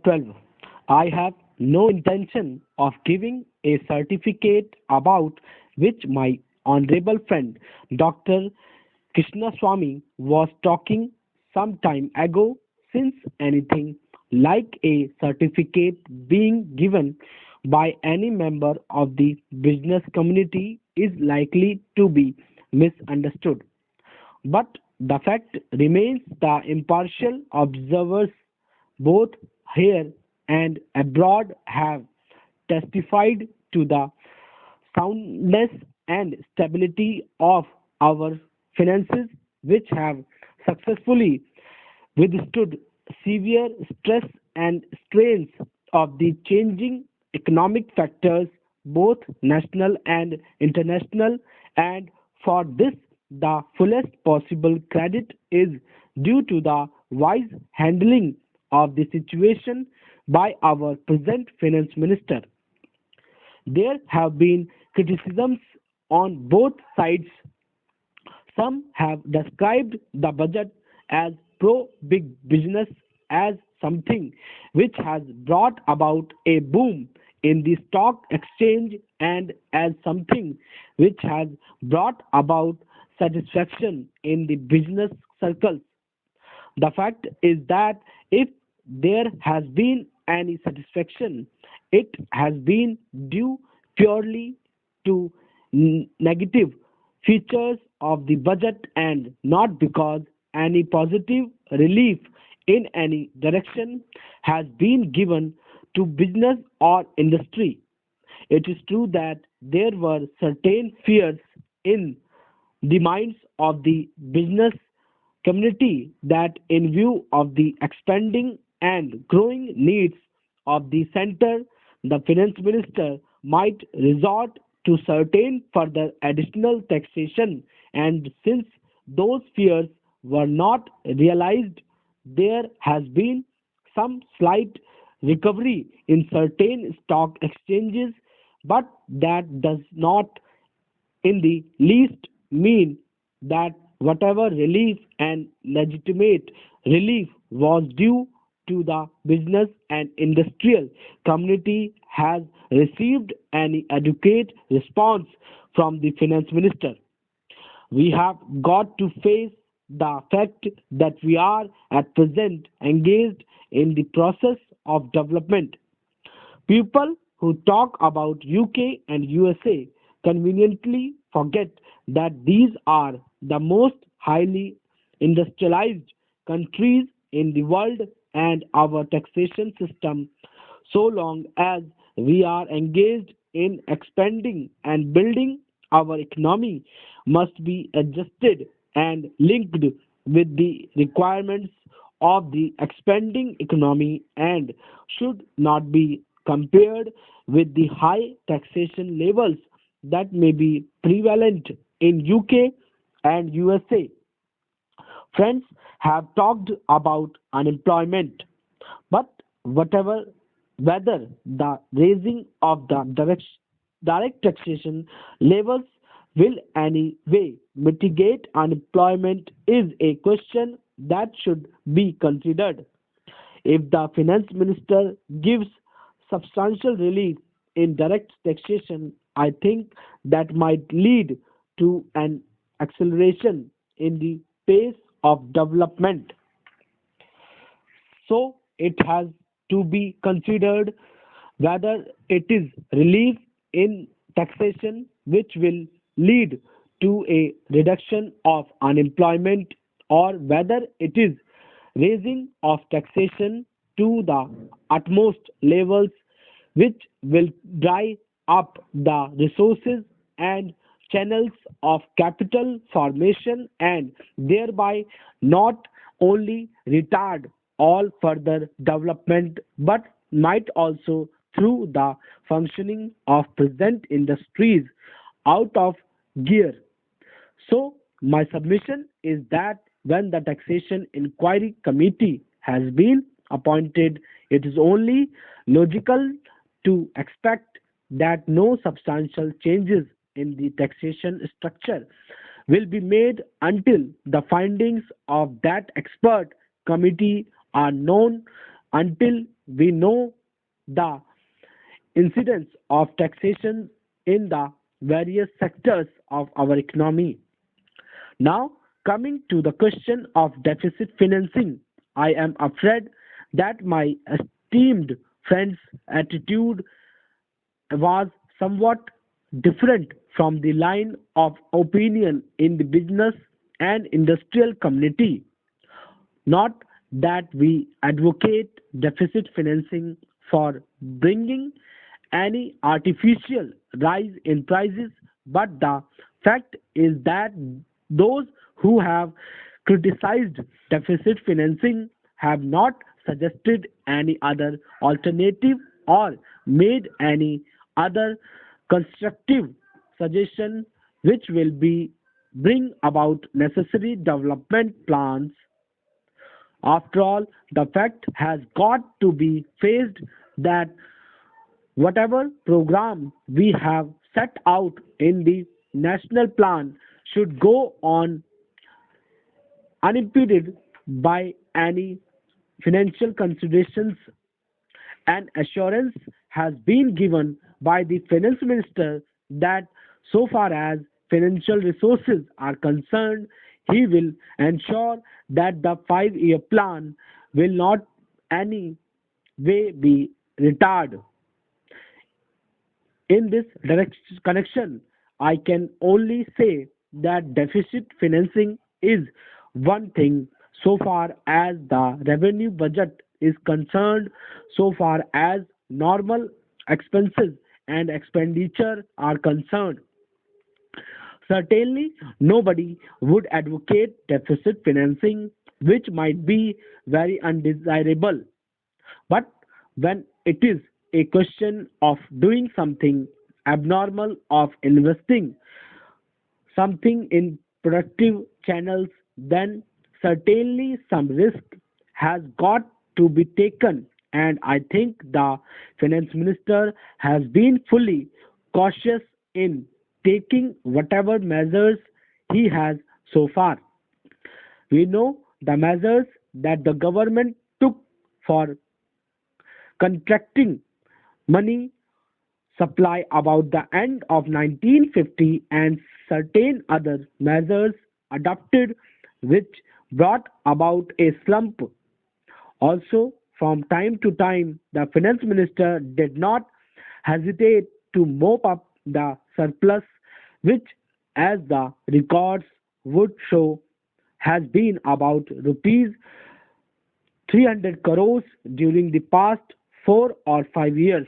12. I have no intention of giving a certificate about which my honorable friend Dr. Krishnaswamy was talking some time ago, since anything like a certificate being given by any member of the business community is likely to be misunderstood. But the fact remains the impartial observers both here and abroad have testified to the soundness and stability of our finances, which have successfully withstood severe stress and strains of the changing economic factors, both national and international, and for this the fullest possible credit is due to the wise handling of the situation by our present finance minister. There have been criticisms on both sides. Some have described the budget as pro big business, as something which has brought about a boom in the stock exchange, and as something which has brought about satisfaction in the business circles. The fact is that if there has been any satisfaction, it has been due purely to negative features of the budget and not because any positive relief in any direction has been given to business or industry. It is true that there were certain fears in the minds of the business community that, in view of the expanding and growing needs of the center, the finance minister might resort to certain further additional taxation, and since those fears were not realized, there has been some slight recovery in certain stock exchanges, but that does not in the least mean that whatever relief and legitimate relief was due to the business and industrial community has received any adequate response from the finance minister. We have got to face the fact that we are at present engaged in the process of development. People who talk about UK and USA conveniently forget that these are the most highly industrialized countries in the world, and our taxation system, so long as we are engaged in expanding and building our economy, must be adjusted and linked with the requirements of the expanding economy and should not be compared with the high taxation levels that may be prevalent in UK and USA. Friends have talked about unemployment, but whether the raising of the direct taxation levels will any way mitigate unemployment is a question that should be considered. If the finance minister gives substantial relief in direct taxation, I think that might lead to an acceleration in the pace of development. So it has to be considered whether it is relief in taxation which will lead to a reduction of unemployment, or whether it is raising of taxation to the utmost levels which will dry up the resources and channels of capital formation and thereby not only retard all further development but might also throw the functioning of present industries out of gear. So, my submission is that when the Taxation Inquiry Committee has been appointed, it is only logical to expect that no substantial changes in the taxation structure will be made until the findings of that expert committee are known, until we know the incidence of taxation in the various sectors of our economy. Now, coming to the question of deficit financing, I am afraid that my esteemed friend's attitude was somewhat different from the line of opinion in the business and industrial community. Not that we advocate deficit financing for bringing any artificial rise in prices, but the fact is that those who have criticized deficit financing have not suggested any other alternative or made any other constructive suggestion which will be bring about necessary development plans. After all, the fact has got to be faced that whatever program we have set out in the national plan should go on unimpeded by any financial considerations. An assurance has been given by the finance minister that so far as financial resources are concerned, he will ensure that the 5 year plan will not any way be retarded. In this direct connection, I can only say that deficit financing is one thing so far as the revenue budget is concerned, so far as normal expenses and expenditure are concerned. Certainly, nobody would advocate deficit financing, which might be very undesirable. But when it is a question of doing something abnormal, of investing something in productive channels, then certainly some risk has got to be taken. And I think the finance minister has been fully cautious in taking whatever measures he has so far. We know the measures that the government took for contracting money supply about the end of 1950 and certain other measures adopted which brought about a slump. Also, from time to time, the finance minister did not hesitate to mop up the surplus, which, as the records would show, has been about rupees 300 crores during the past 4 or 5 years.